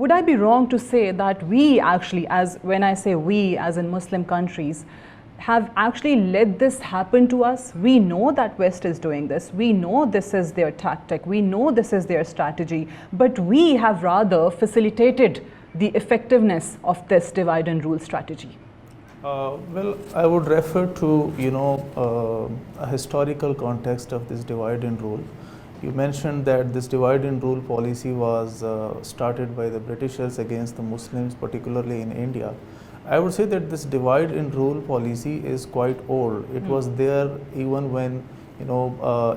would I be wrong to say that we actually, as when I say we, as in Muslim countries, have actually let this happen to us? We know that West is doing this. We know this is their tactic. We know this is their strategy. But we have rather facilitated the effectiveness of this divide and rule strategy. Well, I would refer to, a historical context of this divide and rule. You mentioned that this divide and rule policy was started by the Britishers against the Muslims, particularly in India. I would say that this divide and rule policy is quite old. It was there even when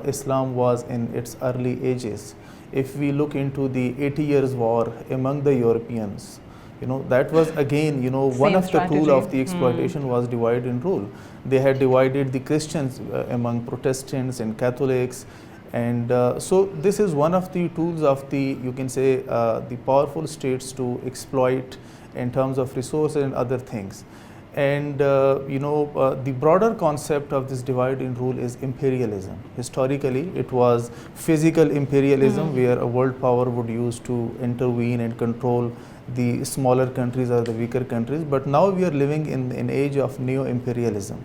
Islam was in its early ages. If we look into the 80 Years' War among the Europeans, that was again, one of the tools of the exploitation was divide and rule. They had divided the Christians among Protestants and Catholics. And so this is one of the tools of the, you can say, the powerful states to exploit in terms of resources and other things. And the broader concept of this divide and rule is imperialism. Historically, it was physical imperialism where a world power would use to intervene and control the smaller countries or the weaker countries. But now we are living in an age of neo-imperialism.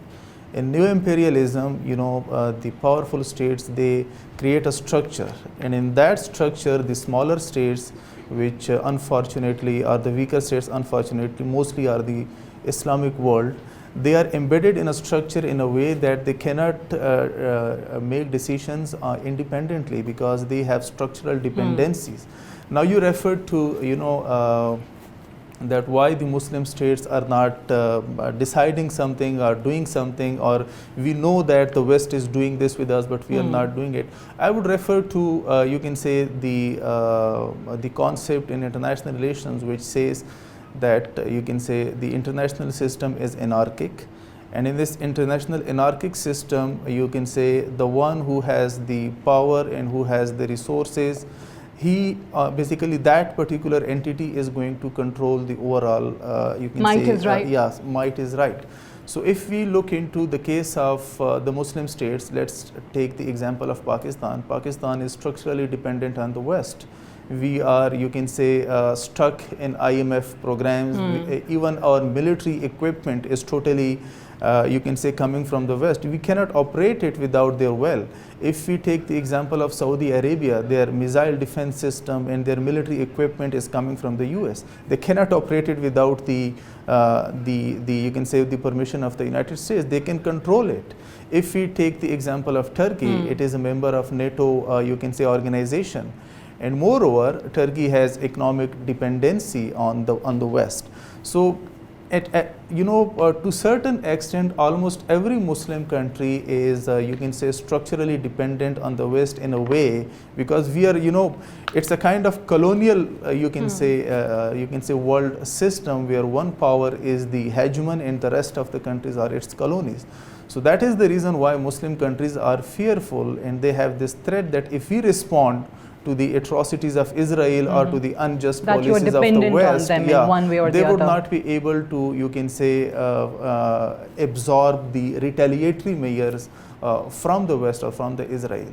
In neo-imperialism, the powerful states, they create a structure, and in that structure, the smaller states, which unfortunately are the weaker states, unfortunately, mostly are the Islamic world, they are embedded in a structure in a way that they cannot make decisions independently because they have structural dependencies. Now, you referred to, that why the Muslim states are not deciding something or doing something, or we know that the West is doing this with us, but we are not doing it. I would refer to, you can say, the concept in international relations which says that, you can say, the international system is anarchic. And in this international anarchic system, you can say the one who has the power and who has the resources, he basically that particular entity is going to control the overall, you can might say, is right. Yes, might is right. So if we look into the case of the Muslim states, let's take the example of Pakistan. Pakistan is structurally dependent on the West. We are, you can say, stuck in IMF programs. Even our military equipment is totally, you can say, coming from the West. We cannot operate it without their well. If we take the example of Saudi Arabia, their missile defense system and their military equipment is coming from the US. They cannot operate it without the you can say, the permission of the United States. They can control it. If we take the example of Turkey, it is a member of NATO, you can say, organization. And moreover, Turkey has economic dependency on the West. So, to certain extent, almost every Muslim country is, you can say, structurally dependent on the West in a way, because we are, it's a kind of colonial, you can say, world system where one power is the hegemon and the rest of the countries are its colonies. So that is the reason why Muslim countries are fearful, and they have this threat that if we respond to the atrocities of Israel or to the unjust policies of the West, on them in one way or they the would other. not be able to, you can say, absorb the retaliatory measures from the West or from the Israel.